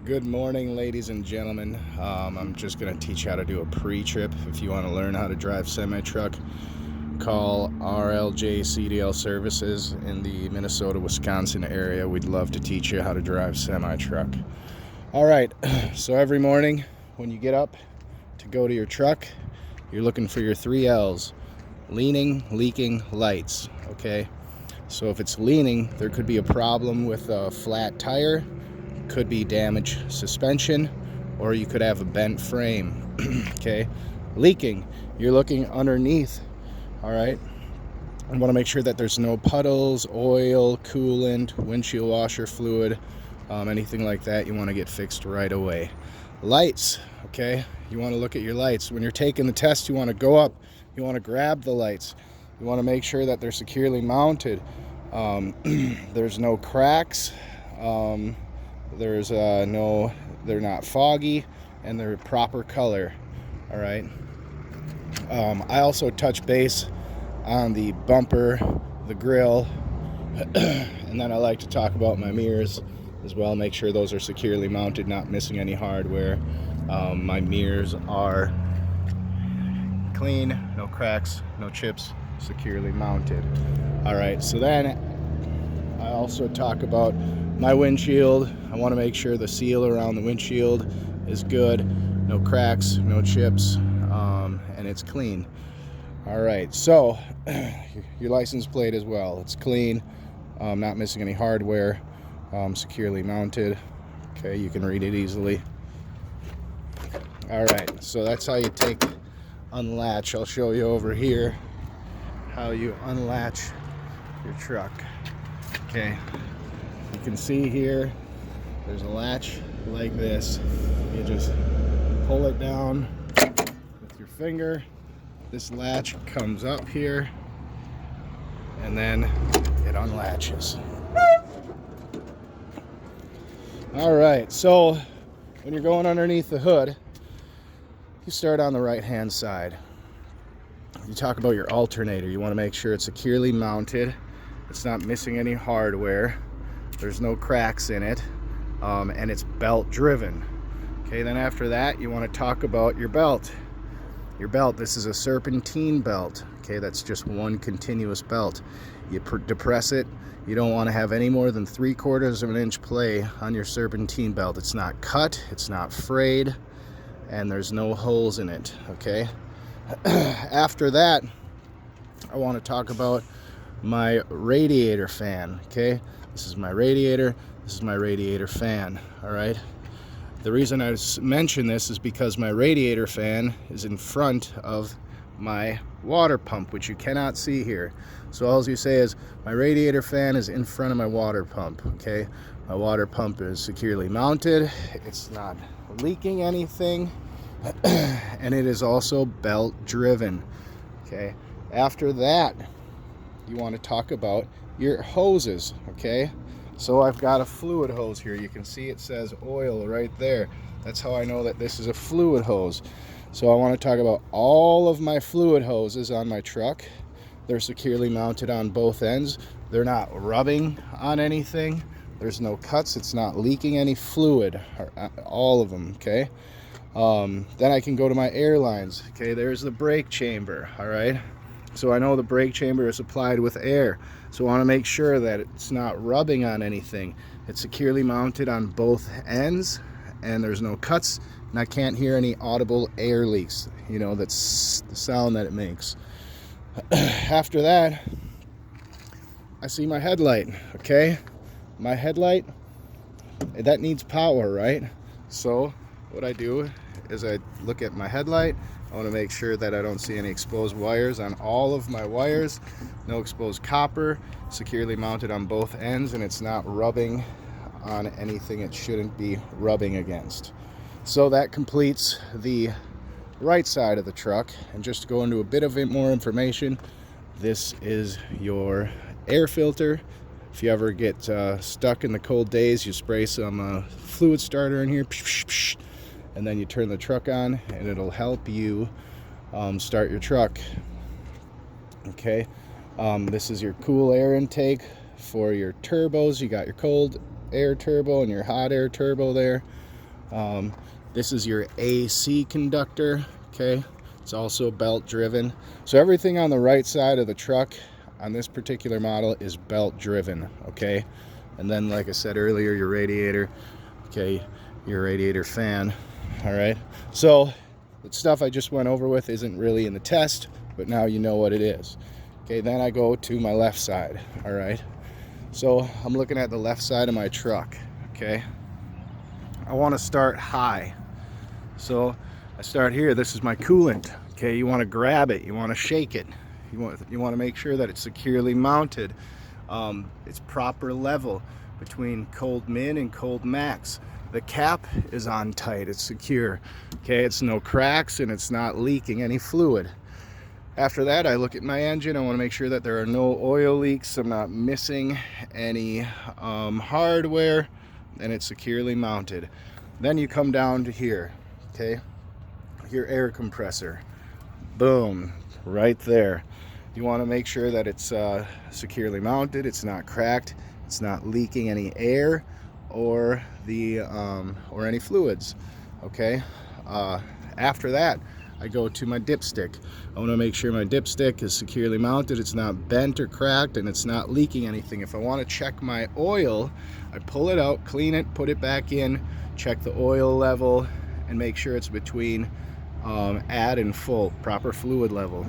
Good morning, ladies and gentlemen. I'm just going to teach you how to do a pre-trip. If you want to learn how to drive semi-truck, call RLJ CDL services in the Minnesota, Wisconsin area. We'd love to teach you how to drive semi-truck. All right, so every morning when you get up to go to your truck, you're looking for your 3 L's: leaning, leaking, lights. Okay, so if it's leaning, there could be a problem with a flat tire, could be damaged suspension, or you could have a bent frame. Okay, leaking, you're looking underneath. All right, I want to make sure that there's no puddles, oil, coolant, windshield washer fluid, anything like that. You want to get fixed right away. Lights, okay, you want to look at your lights. When you're taking the test, you want to go up, you want to grab the lights, you want to make sure that they're securely mounted. There's no cracks, they're not foggy, and they're proper color. All right, I also touch base on the bumper, the grill, and then I like to talk about my mirrors as well. Make sure those are securely mounted, not missing any hardware. My mirrors are clean, no cracks, no chips, securely mounted. All right, so then I also talk about my windshield. I want to make sure the seal around the windshield is good, no cracks, no chips, and it's clean. All right, so your license plate as well, it's clean, not missing any hardware, securely mounted. Okay, you can read it easily. All right, so that's how you unlatch. I'll show you over here how you unlatch your truck. Okay, you can see here there's a latch like this. You just pull it down with your finger. This latch comes up here and then it unlatches. All right, so when you're going underneath the hood, you start on the right hand side. You talk about your alternator. You want to make sure it's securely mounted, it's not missing any hardware, there's no cracks in it, and it's belt driven. Okay, then after that you want to talk about your belt. Your belt, this is a serpentine belt. Okay, that's just one continuous belt. You depress it. You don't want to have any more than 3/4 of an inch play on your serpentine belt. It's not cut, it's not frayed, and there's no holes in it. Okay, after that I want to talk about my radiator fan. Okay, this is my radiator, this is my radiator fan. All right, the reason I mention this is because my radiator fan is in front of my water pump, which you cannot see here. So all you say is my radiator fan is in front of my water pump. Okay, my water pump is securely mounted, it's not leaking anything, and it is also belt driven. Okay, after that you want to talk about your hoses. Okay, so I've got a fluid hose here. You can see it says oil right there. That's how I know that this is a fluid hose. So I want to talk about all of my fluid hoses on my truck. They're securely mounted on both ends. They're not rubbing on anything. There's no cuts. It's not leaking any fluid, all of them. Okay, then I can go to my air lines. Okay, there's the brake chamber. All right, so I know the brake chamber is supplied with air, so I want to make sure that it's not rubbing on anything. It's securely mounted on both ends, and there's no cuts, and I can't hear any audible air leaks. You know, that's the sound that it makes. After that, I see my headlight. Okay, my headlight, that needs power, right? So what I do is I look at my headlight. I want to make sure that I don't see any exposed wires on all of my wires, no exposed copper, securely mounted on both ends, and it's not rubbing on anything it shouldn't be rubbing against. So that completes the right side of the truck. And just to go into a bit of more information, this is your air filter. If you ever get stuck in the cold days, you spray some fluid starter in here, and then you turn the truck on and it'll help you start your truck. Okay, this is your cool air intake for your turbos. You got your cold air turbo and your hot air turbo there. This is your AC conductor, okay? It's also belt driven. So everything on the right side of the truck on this particular model is belt driven, okay? And then, like I said earlier, your radiator, okay, your radiator fan, all right? So the stuff I just went over with isn't really in the test, but now you know what it is. Okay, then I go to my left side, all right? So I'm looking at the left side of my truck, okay? I want to start high. So I start here. This is my coolant, okay? You want to grab it, you want to shake it. You want to make sure that it's securely mounted. It's proper level between cold min and cold max. The cap is on tight, it's secure, okay? It's no cracks and it's not leaking any fluid. After that, I look at my engine. I want to make sure that there are no oil leaks, I'm not missing any hardware, and it's securely mounted. Then you come down to here, okay? Your air compressor, boom, right there. You want to make sure that it's securely mounted, it's not cracked, it's not leaking any air or any fluids, okay? After that, I go to my dipstick. I want to make sure my dipstick is securely mounted, it's not bent or cracked, and it's not leaking anything. If I want to check my oil, I pull it out, clean it, put it back in, check the oil level, and make sure it's between add and full, proper fluid level.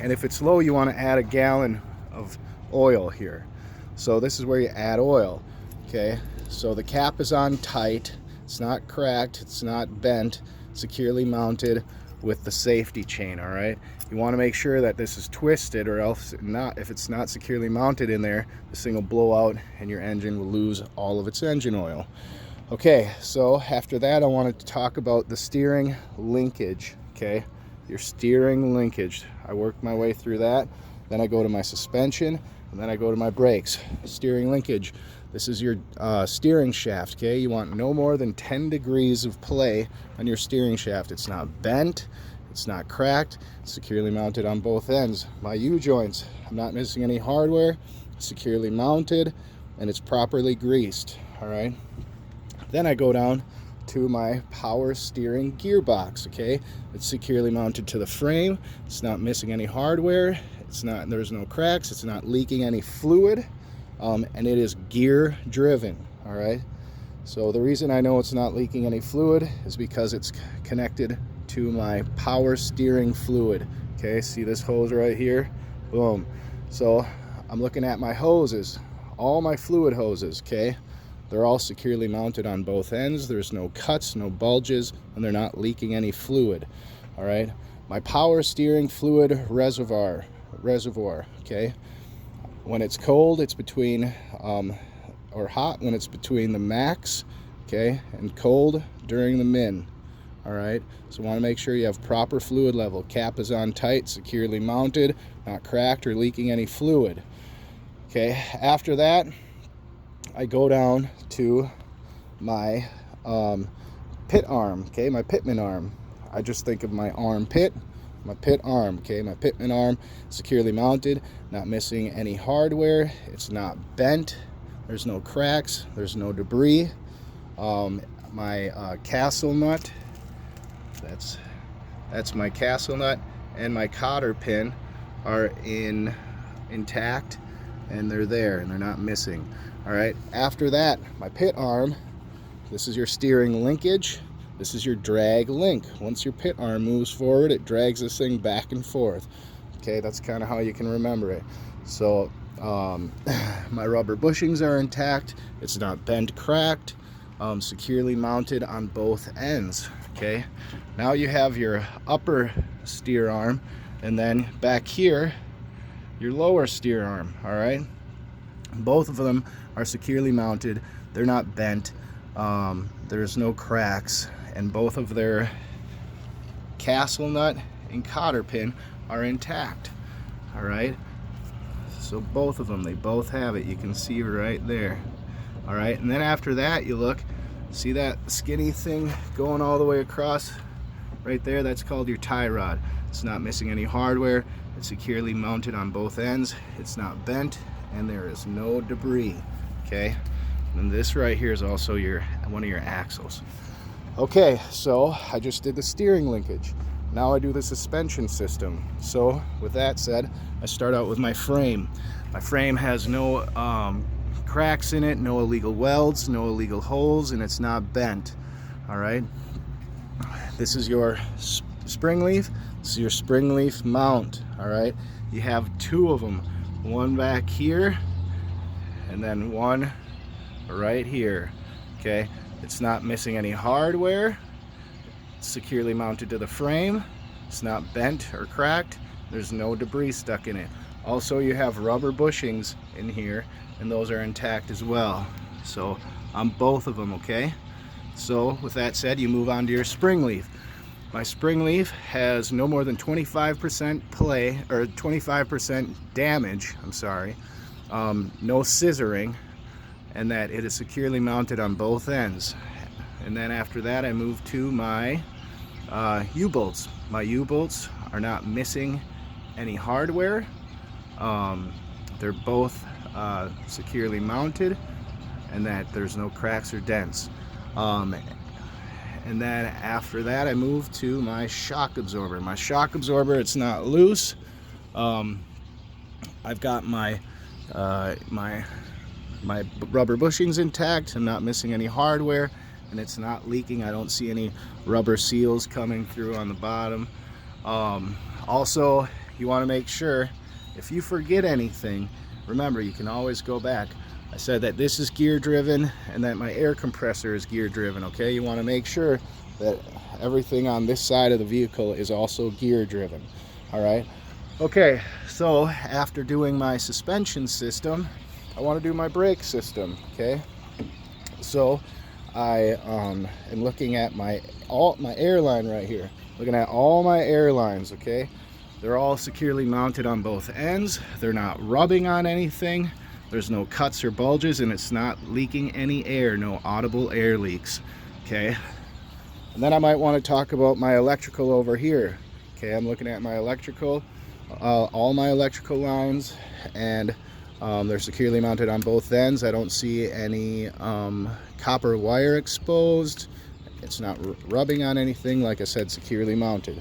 And if it's low, you want to add a gallon of oil here. So this is where you add oil, okay? So the cap is on tight, it's not cracked, it's not bent, securely mounted with the safety chain, all right? You want to make sure that this is twisted, or else not. If it's not securely mounted in there, this thing will blow out and your engine will lose all of its engine oil. Okay, so after that, I wanted to talk about the steering linkage, okay? Your steering linkage. I work my way through that. Then I go to my suspension, and then I go to my brakes. Steering linkage. This is your steering shaft, okay? You want no more than 10 degrees of play on your steering shaft. It's not bent, it's not cracked, it's securely mounted on both ends. My U-joints, I'm not missing any hardware, securely mounted, and it's properly greased, all right? Then I go down to my power steering gearbox, okay? It's securely mounted to the frame, it's not missing any hardware, there's no cracks, it's not leaking any fluid, and it is gear driven, all right? So the reason I know it's not leaking any fluid is because it's connected to my power steering fluid, okay? See this hose right here? Boom. So I'm looking at my hoses, all my fluid hoses, okay? They're all securely mounted on both ends. There's no cuts, no bulges, and they're not leaking any fluid, all right? My power steering fluid reservoir, okay? When it's cold, it's between, or hot when it's between the max, okay, and cold during the min, all right? So want to make sure you have proper fluid level. Cap is on tight, securely mounted, not cracked or leaking any fluid, okay? After that, I go down to my pit arm, okay, my pitman arm. I just think of my arm pit, my pit arm, okay, my pitman arm, securely mounted, not missing any hardware, it's not bent, there's no cracks, there's no debris. My castle nut, that's my castle nut, and my cotter pin are intact, and they're there, and they're not missing. All right, after that, my pit arm, this is your steering linkage, this is your drag link. Once your pit arm moves forward, it drags this thing back and forth. Okay, that's kind of how you can remember it. So my rubber bushings are intact, it's not bent, cracked, securely mounted on both ends. Okay, now you have your upper steer arm, and then back here, your lower steer arm, all right? Both of them are securely mounted, they're not bent, there's no cracks, and both of their castle nut and cotter pin are intact, all right? So both of them, they both have it, you can see right there, all right? And then after that, you look, see that skinny thing going all the way across right there? That's called your tie rod. It's not missing any hardware, it's securely mounted on both ends, it's not bent, and there is no debris, okay? And this right here is also one of your axles. Okay, so I just did the steering linkage. Now I do the suspension system. So with that said, I start out with my frame. My frame has no cracks in it, no illegal welds, no illegal holes, and it's not bent. All right. This is your spring leaf. This is your spring leaf mount. All right. You have two of them, one back here and then one right here. Okay. It's not missing any hardware. It's securely mounted to the frame. It's not bent or cracked. There's no debris stuck in it. Also, you have rubber bushings in here, and those are intact as well. So on both of them, okay? So with that said, you move on to your spring leaf. My spring leaf has no more than 25% play, or 25% damage, I'm sorry, no scissoring, and that it is securely mounted on both ends. And then after that, I move to my U-bolts. My U-bolts are not missing any hardware. They're both securely mounted, and that there's no cracks or dents. And then after that, I move to my shock absorber. My shock absorber, it's not loose. I've got my rubber bushings intact. I'm not missing any hardware, and it's not leaking. I don't see any rubber seals coming through on the bottom. Also, you want to make sure, if you forget anything, remember, you can always go back. I said that this is gear driven and that my air compressor is gear driven, okay? You want to make sure that everything on this side of the vehicle is also gear driven, all right? Okay, so after doing my suspension system, I want to do my brake system, okay? So I am looking at my airline right here. Looking at all my airlines, okay? They're all securely mounted on both ends. They're not rubbing on anything. There's no cuts or bulges, and it's not leaking any air, no audible air leaks, okay? And then I might want to talk about my electrical over here. Okay, I'm looking at my electrical, all my electrical lines, and they're securely mounted on both ends. I don't see any copper wire exposed. It's not rubbing on anything. Like I said, securely mounted.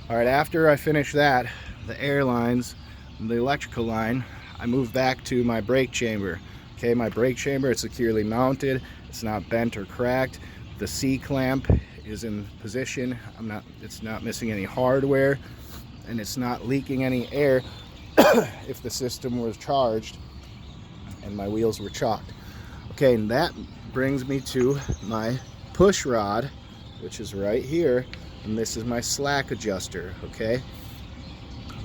All right, after I finish that, the air lines, the electrical line, I move back to my brake chamber. Okay, my brake chamber, it's securely mounted. It's not bent or cracked. The C-clamp is in position. It's not missing any hardware, and it's not leaking any air if the system was charged and my wheels were chocked. Okay, and that brings me to my push rod, which is right here, and this is my slack adjuster, okay?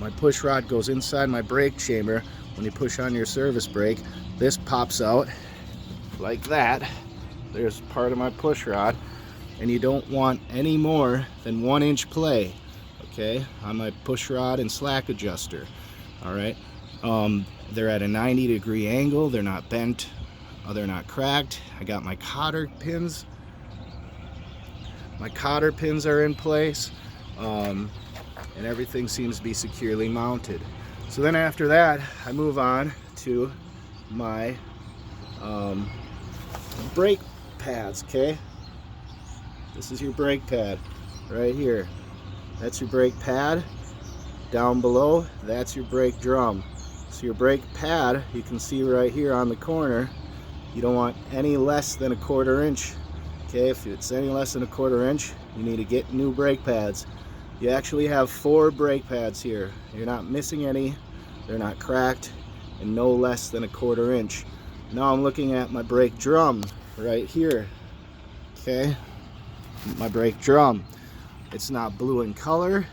My push rod goes inside my brake chamber. When you push on your service brake, this pops out like that. There's part of my push rod, and you don't want any more than 1 inch play, okay, on my push rod and slack adjuster. All right, they're at a 90-degree angle. They're not bent, they're not cracked. I got my cotter pins. My cotter pins are in place, and everything seems to be securely mounted. So then after that, I move on to my brake pads, okay? This is your brake pad right here. That's your brake pad. Down below, that's your brake drum. So your brake pad, you can see right here on the corner, you don't want any less than a 1/4 inch. Okay, if it's any less than a 1/4 inch, you need to get new brake pads. You actually have 4 brake pads here. You're not missing any, they're not cracked, and no less than a 1/4 inch. Now I'm looking at my brake drum right here. Okay, my brake drum. It's not blue in color,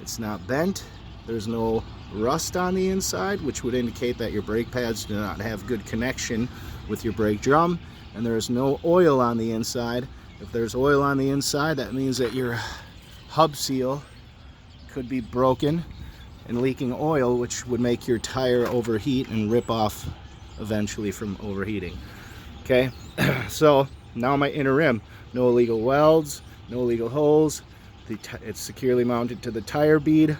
it's not bent, there's no rust on the inside, which would indicate that your brake pads do not have good connection with your brake drum, and there's no oil on the inside. If there's oil on the inside, that means that your hub seal could be broken and leaking oil, which would make your tire overheat and rip off eventually from overheating. Okay, so now my inner rim, no illegal welds, no illegal holes. It's securely mounted to the tire bead.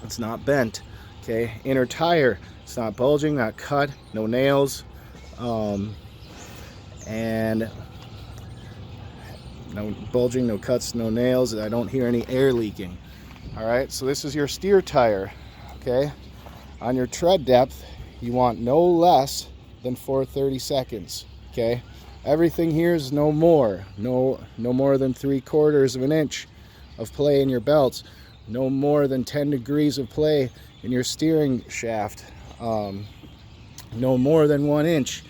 It's not bent. Okay, inner tire, it's not bulging, not cut, no nails. and no bulging, no cuts, no nails. I don't hear any air leaking. All right, so this is your steer tire. Okay, on your tread depth, you want no less than 4/32. Okay, everything here is no more than 3/4 of an inch of play in your belts, no more than 10 degrees of play in your steering shaft, no more than 1 inch.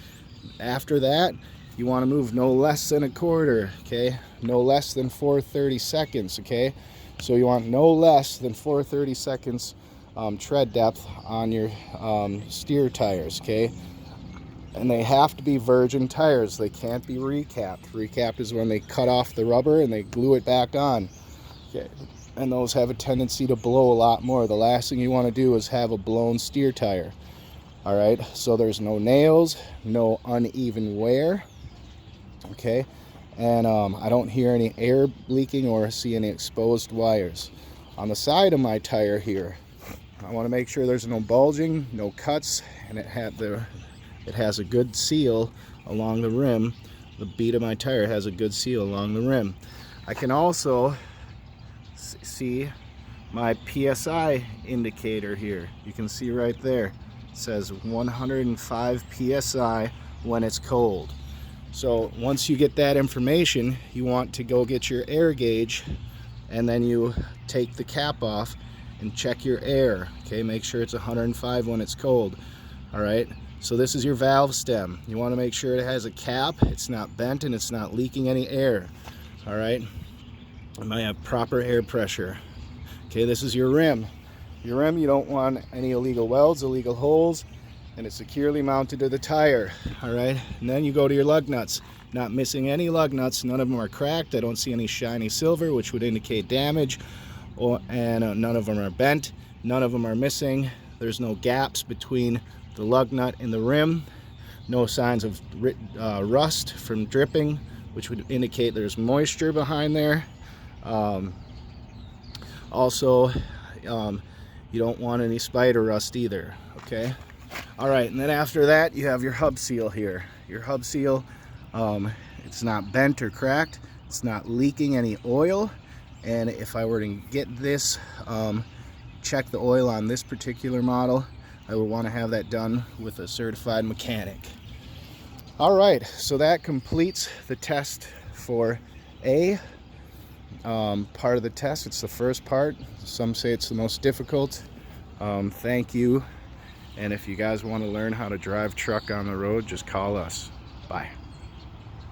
After that, you want to move no less than 1/4. Okay, no less than 4/32. Okay, so you want no less than 4/32 tread depth on your steer tires. Okay, and they have to be virgin tires. They can't be recapped. Recapped is when they cut off the rubber and they glue it back on. Okay, and those have a tendency to blow a lot more. The last thing you want to do is have a blown steer tire. All right, so there's no nails, no uneven wear. Okay, and I don't hear any air leaking or see any exposed wires. On the side of my tire here, I want to make sure there's no bulging, no cuts, and it has a good seal along the rim. The bead of my tire has a good seal along the rim. I can also see my PSI indicator here. You can see right there. It says 105 PSI when it's cold. So once you get that information, you want to go get your air gauge, and then you take the cap off and check your air. Okay, make sure it's 105 when it's cold. All right, so this is your valve stem. You want to make sure it has a cap, it's not bent, and it's not leaking any air. All right, it might have proper air pressure. Okay, this is your rim. Your rim, you don't want any illegal welds, illegal holes, and it's securely mounted to the tire. All right, and then you go to your lug nuts. Not missing any lug nuts. None of them are cracked. I don't see any shiny silver, which would indicate damage, and none of them are bent. None of them are missing. There's no gaps between the lug nut and the rim. No signs of rust from dripping, which would indicate there's moisture behind there. Also, you don't want any spider rust either. Okay. All right, and then after that, you have your hub seal here. Your hub seal, it's not bent or cracked. It's not leaking any oil. And if I were to get this, check the oil on this particular model, I would want to have that done with a certified mechanic. All right, so that completes the test for A. Part of the test. It's the first part. Some say it's the most difficult. Thank you. And if you guys want to learn how to drive truck on the road, just call us. Bye.